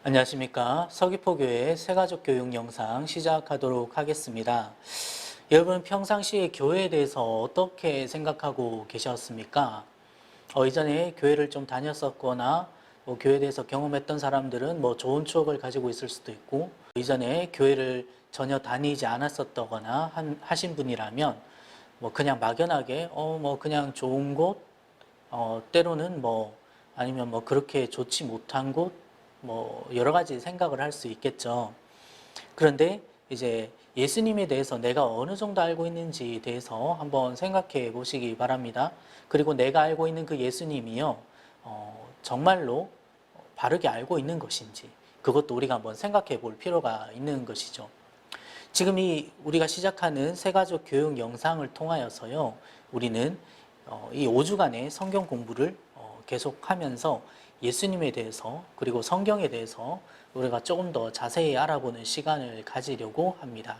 안녕하십니까. 서귀포교회 새가족 교육 영상 시작하도록 하겠습니다. 여러분 평상시에 교회에 대해서 어떻게 생각하고 계셨습니까? 이전에 교회를 좀 다녔었거나 교회에 대해서 경험했던 사람들은 좋은 추억을 가지고 있을 수도 있고, 이전에 교회를 전혀 다니지 않았었거나 하신 분이라면 그냥 막연하게 그냥 좋은 곳, 때로는 아니면 그렇게 좋지 못한 곳, 여러 가지 생각을 할 수 있겠죠. 그런데 이제 예수님에 대해서 내가 어느 정도 알고 있는지에 대해서 한번 생각해 보시기 바랍니다. 그리고 내가 알고 있는 그 예수님이요, 정말로 바르게 알고 있는 것인지, 그것도 우리가 한번 생각해 볼 필요가 있는 것이죠. 지금 우리가 시작하는 새가족 교육 영상을 통하여서요, 우리는 이 5주간의 성경 공부를 계속하면서 예수님에 대해서 그리고 성경에 대해서 우리가 조금 더 자세히 알아보는 시간을 가지려고 합니다.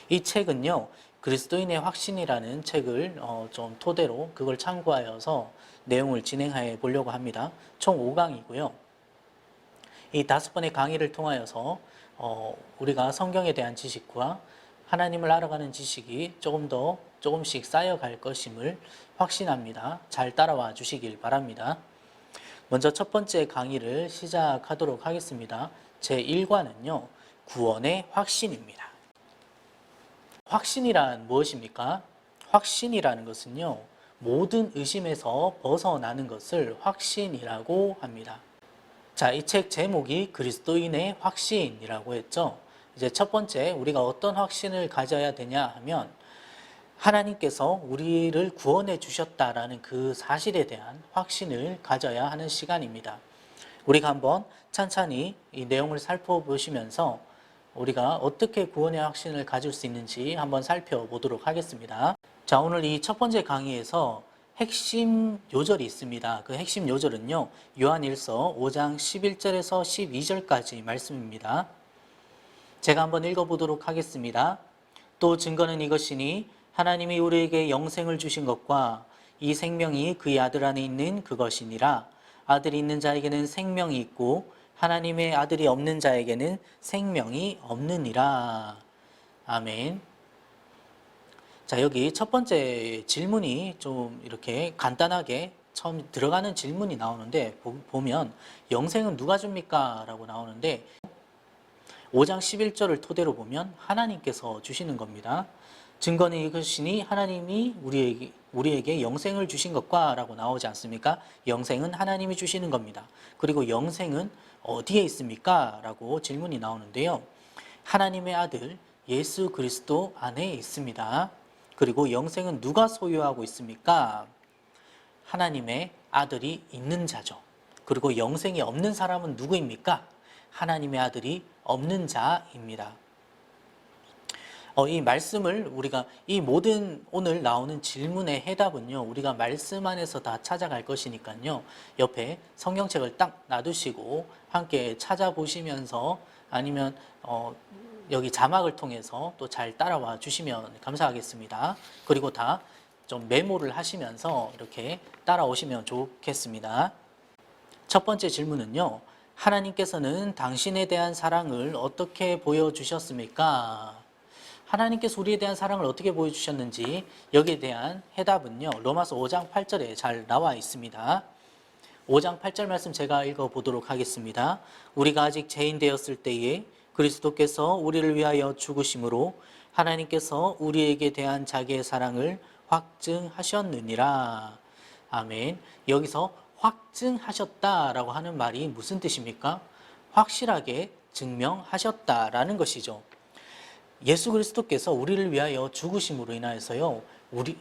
이 책은요, 그리스도인의 확신이라는 책을 좀 토대로 그걸 참고하여서 내용을 진행해 보려고 합니다. 총 5강이고요. 이 5번의 강의를 통하여서 우리가 성경에 대한 지식과 하나님을 알아가는 지식이 조금씩 쌓여갈 것임을 확신합니다. 잘 따라와 주시길 바랍니다. 먼저 첫 번째 강의를 시작하도록 하겠습니다. 제1과는요, 구원의 확신입니다. 확신이란 무엇입니까? 확신이라는 것은요, 모든 의심에서 벗어나는 것을 확신이라고 합니다. 자, 이 책 제목이 그리스도인의 확신이라고 했죠. 이제 첫 번째, 우리가 어떤 확신을 가져야 되냐 하면, 하나님께서 우리를 구원해 주셨다라는 그 사실에 대한 확신을 가져야 하는 시간입니다. 우리가 한번 찬찬히 이 내용을 살펴보시면서 우리가 어떻게 구원의 확신을 가질 수 있는지 한번 살펴보도록 하겠습니다. 자, 오늘 이 첫 번째 강의에서 핵심 요절이 있습니다. 그 핵심 요절은요, 요한일서 5장 11절에서 12절까지 말씀입니다. 제가 한번 읽어보도록 하겠습니다. 또 증거는 이것이니 하나님이 우리에게 영생을 주신 것과 이 생명이 그의 아들 안에 있는 그것이니라. 아들이 있는 자에게는 생명이 있고 하나님의 아들이 없는 자에게는 생명이 없느니라. 아멘. 자, 여기 첫 번째 질문이 좀 이렇게 간단하게 처음 들어가는 질문이 나오는데, 보면 영생은 누가 줍니까? 라고 나오는데 5장 11절을 토대로 보면 하나님께서 주시는 겁니다. 증거는 이것이니 하나님이 우리에게 영생을 주신 것과 라고 나오지 않습니까? 영생은 하나님이 주시는 겁니다. 그리고 영생은 어디에 있습니까? 라고 질문이 나오는데요. 하나님의 아들 예수 그리스도 안에 있습니다. 그리고 영생은 누가 소유하고 있습니까? 하나님의 아들이 있는 자죠. 그리고 영생이 없는 사람은 누구입니까? 하나님의 아들이 없는 자입니다. 이 말씀을 우리가 이 모든 오늘 나오는 질문의 해답은요, 우리가 말씀 안에서 다 찾아갈 것이니까요, 옆에 성경책을 딱 놔두시고 함께 찾아보시면서 아니면 여기 자막을 통해서 또 잘 따라와 주시면 감사하겠습니다. 그리고 다 좀 메모를 하시면서 이렇게 따라오시면 좋겠습니다. 첫 번째 질문은요, 하나님께서는 당신에 대한 사랑을 어떻게 보여주셨습니까? 하나님께서 우리에 대한 사랑을 어떻게 보여주셨는지 여기에 대한 해답은요, 로마서 5장 8절에 잘 나와 있습니다. 5장 8절 말씀 제가 읽어보도록 하겠습니다. 우리가 아직 죄인 되었을 때에 그리스도께서 우리를 위하여 죽으심으로 하나님께서 우리에게 대한 자기의 사랑을 확증하셨느니라. 아멘. 여기서 확증하셨다라고 하는 말이 무슨 뜻입니까? 확실하게 증명하셨다라는 것이죠. 예수 그리스도께서 우리를 위하여 죽으심으로 인하여서요,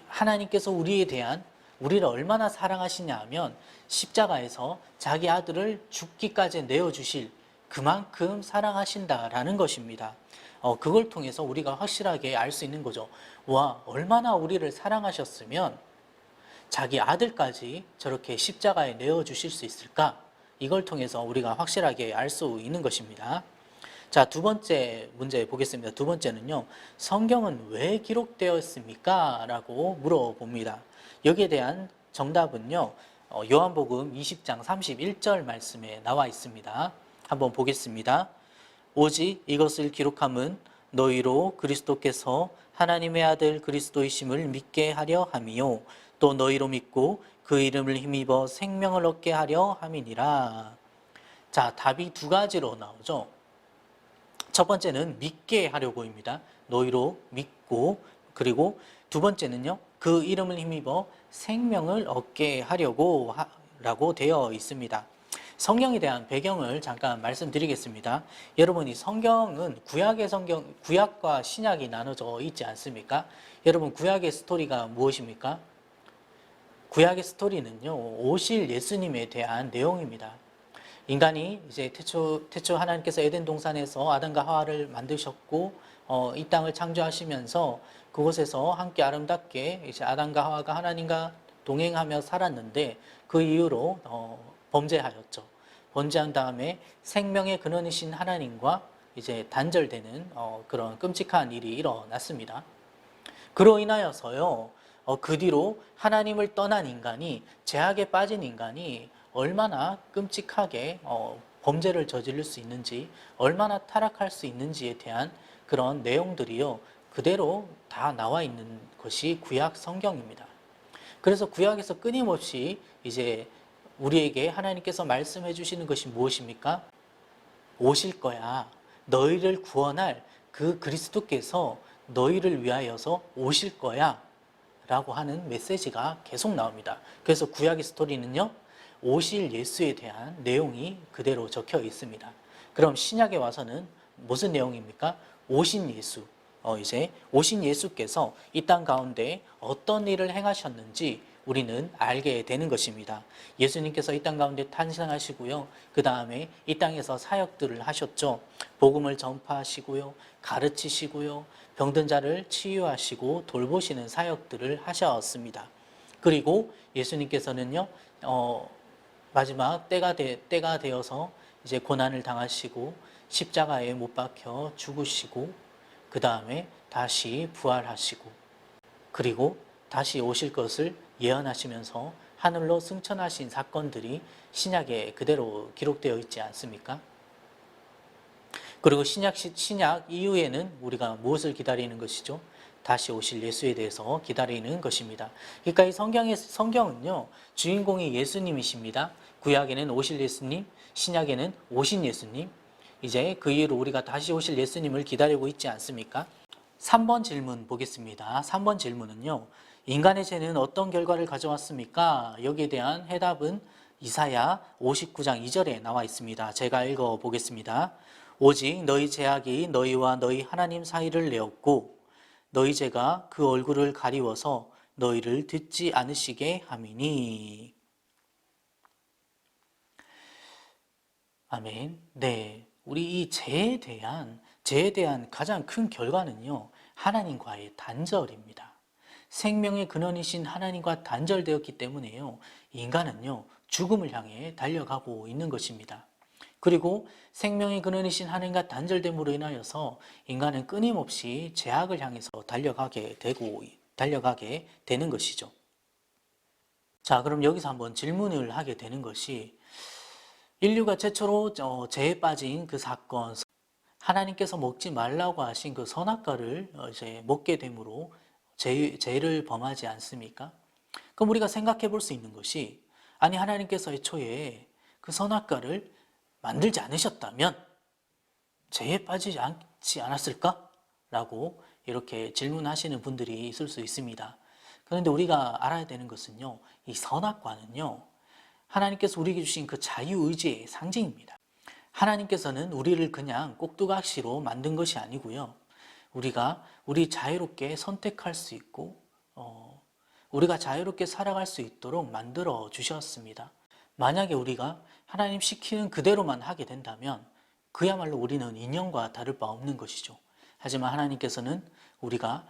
하나님께서 우리를 얼마나 사랑하시냐 하면 십자가에서 자기 아들을 죽기까지 내어주실 그만큼 사랑하신다라는 것입니다. 그걸 통해서 우리가 확실하게 알 수 있는 거죠. 와, 얼마나 우리를 사랑하셨으면 자기 아들까지 저렇게 십자가에 내어주실 수 있을까? 이걸 통해서 우리가 확실하게 알 수 있는 것입니다. 자, 두 번째 문제 보겠습니다. 두 번째는요, 성경은 왜 기록되었습니까? 라고 물어봅니다. 여기에 대한 정답은요, 요한복음 20장 31절 말씀에 나와 있습니다. 한번 보겠습니다. 오직 이것을 기록함은 너희로 그리스도께서 하나님의 아들 그리스도이심을 믿게 하려 함이요 또 너희로 믿고 그 이름을 힘입어 생명을 얻게 하려 함이니라. 자, 답이 두 가지로 나오죠. 첫 번째는 믿게 하려고입니다. 너희로 믿고, 그리고 두 번째는요, 그 이름을 힘입어 생명을 얻게 하려고 라고 되어 있습니다. 성경에 대한 배경을 잠깐 말씀드리겠습니다. 여러분, 이 성경은 구약과 신약이 나눠져 있지 않습니까? 여러분, 구약의 스토리가 무엇입니까? 구약의 스토리는요, 오실 예수님에 대한 내용입니다. 인간이 이제 태초 하나님께서 에덴 동산에서 아담과 하와를 만드셨고, 이 땅을 창조하시면서 그곳에서 함께 아름답게 이제 아담과 하와가 하나님과 동행하며 살았는데 그 이후로 범죄하였죠. 범죄한 다음에 생명의 근원이신 하나님과 이제 단절되는 그런 끔찍한 일이 일어났습니다. 그로 인하여서요, 그 뒤로 하나님을 떠난 인간이, 죄악에 빠진 인간이 얼마나 끔찍하게 범죄를 저지를 수 있는지, 얼마나 타락할 수 있는지에 대한 그런 내용들이요, 그대로 다 나와 있는 것이 구약 성경입니다. 그래서 구약에서 끊임없이 이제 우리에게 하나님께서 말씀해 주시는 것이 무엇입니까? 오실 거야. 너희를 구원할 그 그리스도께서 너희를 위하여서 오실 거야. 라고 하는 메시지가 계속 나옵니다. 그래서 구약의 스토리는요, 오실 예수에 대한 내용이 그대로 적혀 있습니다. 그럼 신약에 와서는 무슨 내용입니까? 오신 예수. 이제 오신 예수께서 이 땅 가운데 어떤 일을 행하셨는지 우리는 알게 되는 것입니다. 예수님께서 이 땅 가운데 탄생하시고요. 그 다음에 이 땅에서 사역들을 하셨죠. 복음을 전파하시고요. 가르치시고요. 병든 자를 치유하시고 돌보시는 사역들을 하셨습니다. 그리고 예수님께서는요, 마지막 때가 되어서 이제 고난을 당하시고 십자가에 못 박혀 죽으시고 그 다음에 다시 부활하시고 그리고 다시 오실 것을 예언하시면서 하늘로 승천하신 사건들이 신약에 그대로 기록되어 있지 않습니까? 그리고 신약 이후에는 우리가 무엇을 기다리는 것이죠? 다시 오실 예수에 대해서 기다리는 것입니다. 그러니까 이 성경은요, 주인공이 예수님이십니다. 구약에는 오실 예수님, 신약에는 오신 예수님, 이제 그 이후로 우리가 다시 오실 예수님을 기다리고 있지 않습니까? 3번 질문 보겠습니다. 3번 질문은요, 인간의 죄는 어떤 결과를 가져왔습니까? 여기에 대한 해답은 이사야 59장 2절에 나와 있습니다. 제가 읽어 보겠습니다. 오직 너희 죄악이 너희와 너희 하나님 사이를 내었고 너희 죄가 그 얼굴을 가리워서 너희를 듣지 않으시게 함이니. 아멘. 네, 우리 이 죄에 대한 가장 큰 결과는요, 하나님과의 단절입니다. 생명의 근원이신 하나님과 단절되었기 때문에요, 인간은요, 죽음을 향해 달려가고 있는 것입니다. 그리고 생명의 근원이신 하나님과 단절됨으로 인하여서 인간은 끊임없이 죄악을 향해서 달려가게 되는 것이죠. 자, 그럼 여기서 한번 질문을 하게 되는 것이, 인류가 최초로 죄에 빠진 그 사건, 하나님께서 먹지 말라고 하신 그 선악과를 이제 먹게 되므로 죄를 범하지 않습니까? 그럼 우리가 생각해 볼 수 있는 것이, 아니 하나님께서 애초에 그 선악과를 만들지 않으셨다면 죄에 빠지지 않지 않았을까? 라고 이렇게 질문하시는 분들이 있을 수 있습니다. 그런데 우리가 알아야 되는 것은요, 이 선악과는요, 하나님께서 우리에게 주신 그 자유의지의 상징입니다. 하나님께서는 우리를 그냥 꼭두각시로 만든 것이 아니고요, 우리 자유롭게 선택할 수 있고 우리가 자유롭게 살아갈 수 있도록 만들어 주셨습니다. 만약에 우리가 하나님 시키는 그대로만 하게 된다면 그야말로 우리는 인형과 다를 바 없는 것이죠. 하지만 하나님께서는 우리가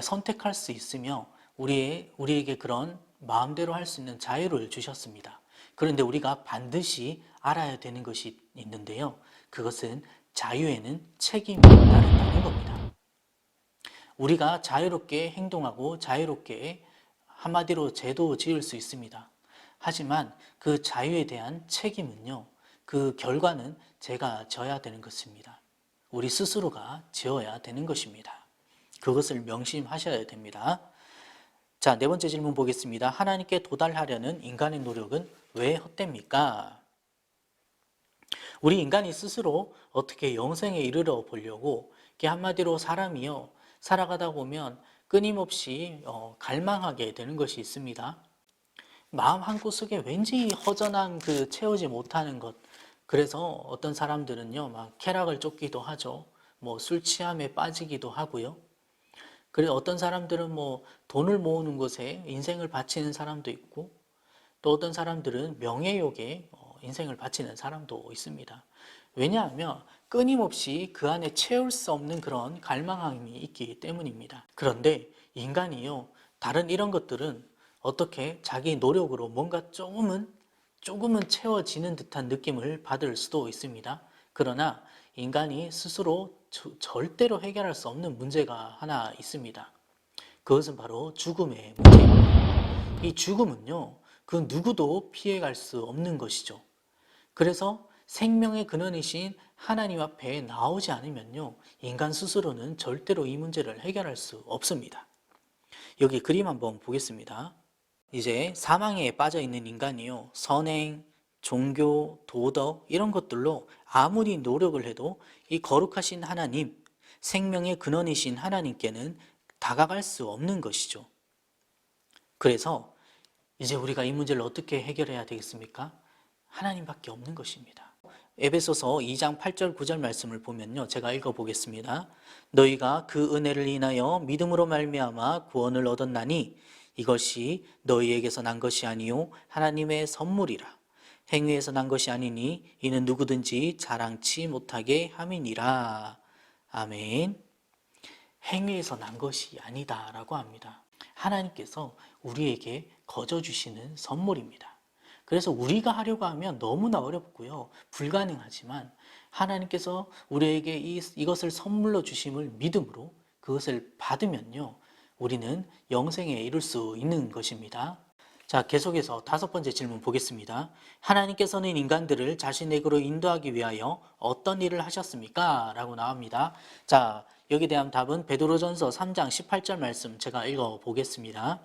선택할 수 있으며 우리에게 그런 마음대로 할 수 있는 자유를 주셨습니다. 그런데 우리가 반드시 알아야 되는 것이 있는데요, 그것은 자유에는 책임이 따른다는 겁니다. 우리가 자유롭게 행동하고 자유롭게 한마디로 죄도 지을 수 있습니다. 하지만 그 자유에 대한 책임은요, 그 결과는 제가 져야 되는 것입니다. 우리 스스로가 지어야 되는 것입니다. 그것을 명심하셔야 됩니다. 자, 네 번째 질문 보겠습니다. 하나님께 도달하려는 인간의 노력은 왜 헛됩니까? 우리 인간이 스스로 어떻게 영생에 이르러 보려고, 이게 한마디로 사람이요, 살아가다 보면 끊임없이 갈망하게 되는 것이 있습니다. 마음 한구석에 왠지 허전한 그 채우지 못하는 것. 그래서 어떤 사람들은요, 막 쾌락을 쫓기도 하죠. 뭐 술 취함에 빠지기도 하고요. 그리고 어떤 사람들은 뭐 돈을 모으는 것에 인생을 바치는 사람도 있고, 또 어떤 사람들은 명예욕에 인생을 바치는 사람도 있습니다. 왜냐하면 끊임없이 그 안에 채울 수 없는 그런 갈망함이 있기 때문입니다. 그런데 인간이요, 다른 이런 것들은 어떻게 자기 노력으로 뭔가 조금은 채워지는 듯한 느낌을 받을 수도 있습니다. 그러나 인간이 스스로 절대로 해결할 수 없는 문제가 하나 있습니다. 그것은 바로 죽음의 문제입니다. 이 죽음은요, 그 누구도 피해갈 수 없는 것이죠. 그래서 생명의 근원이신 하나님 앞에 나오지 않으면요, 인간 스스로는 절대로 이 문제를 해결할 수 없습니다. 여기 그림 한번 보겠습니다. 이제 사망에 빠져 있는 인간이요, 선행, 종교, 도덕 이런 것들로 아무리 노력을 해도 이 거룩하신 하나님, 생명의 근원이신 하나님께는 다가갈 수 없는 것이죠. 그래서 이제 우리가 이 문제를 어떻게 해결해야 되겠습니까? 하나님밖에 없는 것입니다. 에베소서 2장 8절 9절 말씀을 보면요, 제가 읽어보겠습니다. 너희가 그 은혜를 인하여 믿음으로 말미암아 구원을 얻었나니 이것이 너희에게서 난 것이 아니요 하나님의 선물이라. 행위에서 난 것이 아니니 이는 누구든지 자랑치 못하게 함이니라. 아멘. 행위에서 난 것이 아니다라고 합니다. 하나님께서 우리에게 거저 주시는 선물입니다. 그래서 우리가 하려고 하면 너무나 어렵고요, 불가능하지만 하나님께서 우리에게 이것을 선물로 주심을 믿음으로 그것을 받으면요, 우리는 영생에 이룰 수 있는 것입니다. 자, 계속해서 다섯 번째 질문 보겠습니다. 하나님께서는 인간들을 자신에게로 인도하기 위하여 어떤 일을 하셨습니까? 라고 나옵니다. 자, 여기에 대한 답은 베드로전서 3장 18절 말씀 제가 읽어보겠습니다.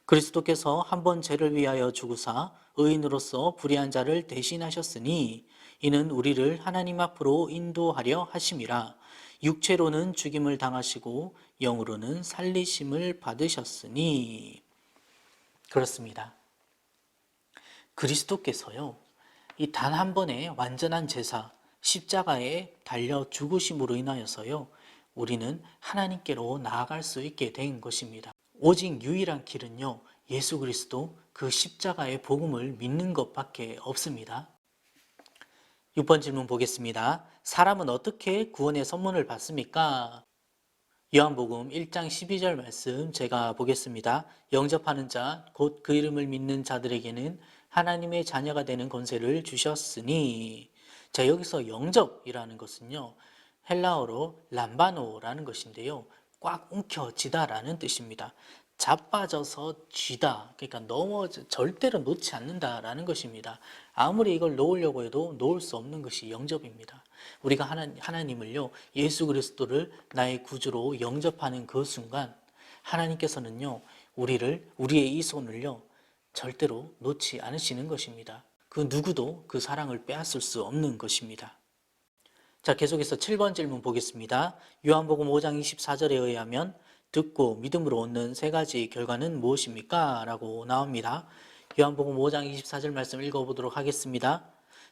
그리스도께서 한 번 죄를 위하여 죽으사 의인으로서 불의한 자를 대신하셨으니 이는 우리를 하나님 앞으로 인도하려 하심이라. 육체로는 죽임을 당하시고 영으로는 살리심을 받으셨으니. 그렇습니다. 그리스도께서요, 이 단 한 번의 완전한 제사, 십자가에 달려 죽으심으로 인하여서요, 우리는 하나님께로 나아갈 수 있게 된 것입니다. 오직 유일한 길은요, 예수 그리스도 그 십자가의 복음을 믿는 것밖에 없습니다. 6번 질문 보겠습니다. 사람은 어떻게 구원의 선물을 받습니까? 요한복음 1장 12절 말씀 제가 보겠습니다. 영접하는 자, 곧 그 이름을 믿는 자들에게는 하나님의 자녀가 되는 권세를 주셨으니. 자, 여기서 영접이라는 것은요, 헬라어로 람바노라는 것인데요, 꽉 움켜쥐다라는 뜻입니다. 자빠져서 쥐다, 그러니까 절대로 놓지 않는다라는 것입니다. 아무리 이걸 놓으려고 해도 놓을 수 없는 것이 영접입니다. 우리가 하나님을요, 예수 그리스도를 나의 구주로 영접하는 그 순간 하나님께서는요, 우리의 이 손을요, 절대로 놓지 않으시는 것입니다. 그 누구도 그 사랑을 빼앗을 수 없는 것입니다. 자, 계속해서 7번 질문 보겠습니다. 요한복음 5장 24절에 의하면 듣고 믿음으로 얻는 세 가지 결과는 무엇입니까? 라고 나옵니다. 요한복음 5장 24절 말씀 읽어보도록 하겠습니다.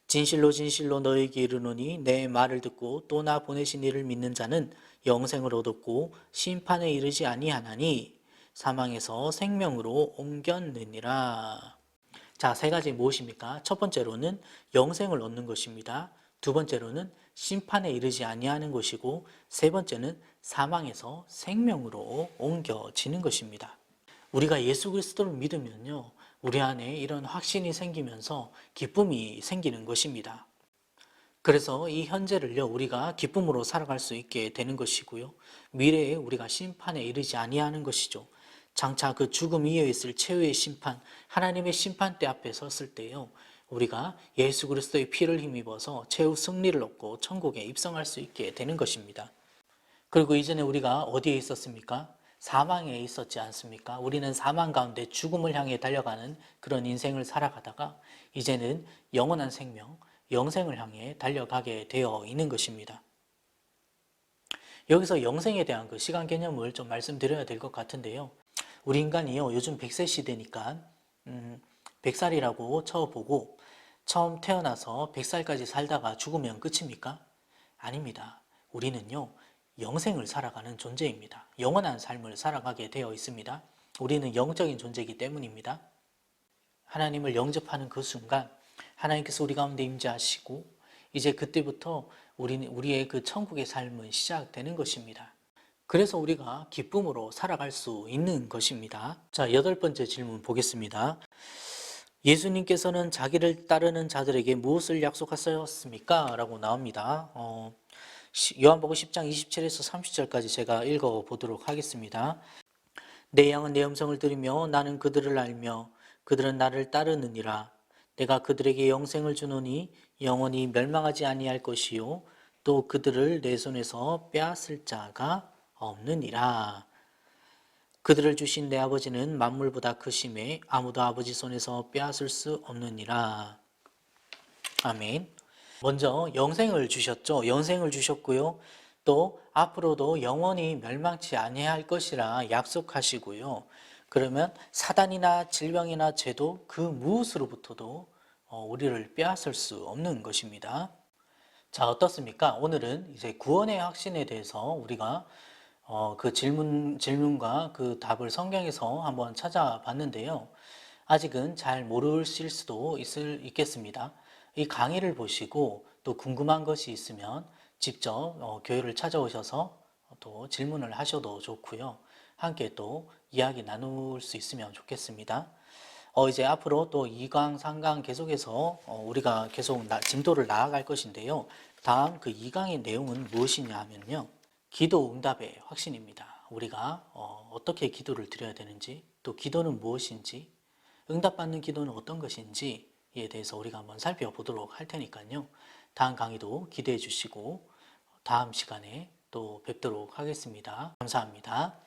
진실로 진실로 너희에게 이르노니 내 말을 듣고 또 나 보내신 이를 믿는 자는 영생을 얻었고 심판에 이르지 아니하나니 사망에서 생명으로 옮겼느니라. 자, 세 가지 무엇입니까? 첫 번째로는 영생을 얻는 것입니다. 두 번째로는 심판에 이르지 아니하는 것이고, 세 번째는 사망에서 생명으로 옮겨지는 것입니다. 우리가 예수 그리스도를 믿으면요, 우리 안에 이런 확신이 생기면서 기쁨이 생기는 것입니다. 그래서 이 현재를요, 우리가 기쁨으로 살아갈 수 있게 되는 것이고요, 미래에 우리가 심판에 이르지 아니하는 것이죠. 장차 그 죽음 이에 있을 최후의 심판, 하나님의 심판대 앞에 섰을 때요, 우리가 예수 그리스도의 피를 힘입어서 최후 승리를 얻고 천국에 입성할 수 있게 되는 것입니다. 그리고 이전에 우리가 어디에 있었습니까? 사망에 있었지 않습니까? 우리는 사망 가운데 죽음을 향해 달려가는 그런 인생을 살아가다가 이제는 영원한 생명, 영생을 향해 달려가게 되어 있는 것입니다. 여기서 영생에 대한 그 시간 개념을 좀 말씀드려야 될 것 같은데요. 우리 인간이요, 요즘 100세 시대니까 100살이라고 쳐보고 처음 태어나서 100살까지 살다가 죽으면 끝입니까? 아닙니다. 우리는요, 영생을 살아가는 존재입니다. 영원한 삶을 살아가게 되어 있습니다. 우리는 영적인 존재이기 때문입니다. 하나님을 영접하는 그 순간 하나님께서 우리 가운데 임재하시고 이제 그때부터 우리의 그 천국의 삶은 시작되는 것입니다. 그래서 우리가 기쁨으로 살아갈 수 있는 것입니다. 자, 8번째 질문 보겠습니다. 예수님께서는 자기를 따르는 자들에게 무엇을 약속하셨습니까? 라고 나옵니다. 요한복음 10장 27에서 30절까지 제가 읽어보도록 하겠습니다. 내 양은 내 음성을 들으며 나는 그들을 알며 그들은 나를 따르느니라. 내가 그들에게 영생을 주노니 영원히 멸망하지 아니할 것이요 또 그들을 내 손에서 빼앗을 자가 없느니라. 그들을 주신 내 아버지는 만물보다 크심에 아무도 아버지 손에서 빼앗을 수 없느니라. 아멘. 먼저 영생을 주셨죠. 영생을 주셨고요. 또 앞으로도 영원히 멸망치 아니할 것이라 약속하시고요. 그러면 사단이나 질병이나 죄도 그 무엇으로부터도 우리를 빼앗을 수 없는 것입니다. 자, 어떻습니까? 오늘은 이제 구원의 확신에 대해서 우리가 그 질문과 그 답을 성경에서 한번 찾아봤는데요. 아직은 잘 모르실 수도 있겠습니다. 이 강의를 보시고 또 궁금한 것이 있으면 직접 교회를 찾아오셔서 또 질문을 하셔도 좋고요. 함께 또 이야기 나눌 수 있으면 좋겠습니다. 이제 앞으로 또 2강, 3강 계속해서 우리가 계속 진도를 나아갈 것인데요. 다음 그 2강의 내용은 무엇이냐 하면요. 기도 응답의 확신입니다. 우리가 어떻게 기도를 드려야 되는지, 또 기도는 무엇인지, 응답받는 기도는 어떤 것인지에 대해서 우리가 한번 살펴보도록 할 테니까요. 다음 강의도 기대해 주시고 다음 시간에 또 뵙도록 하겠습니다. 감사합니다.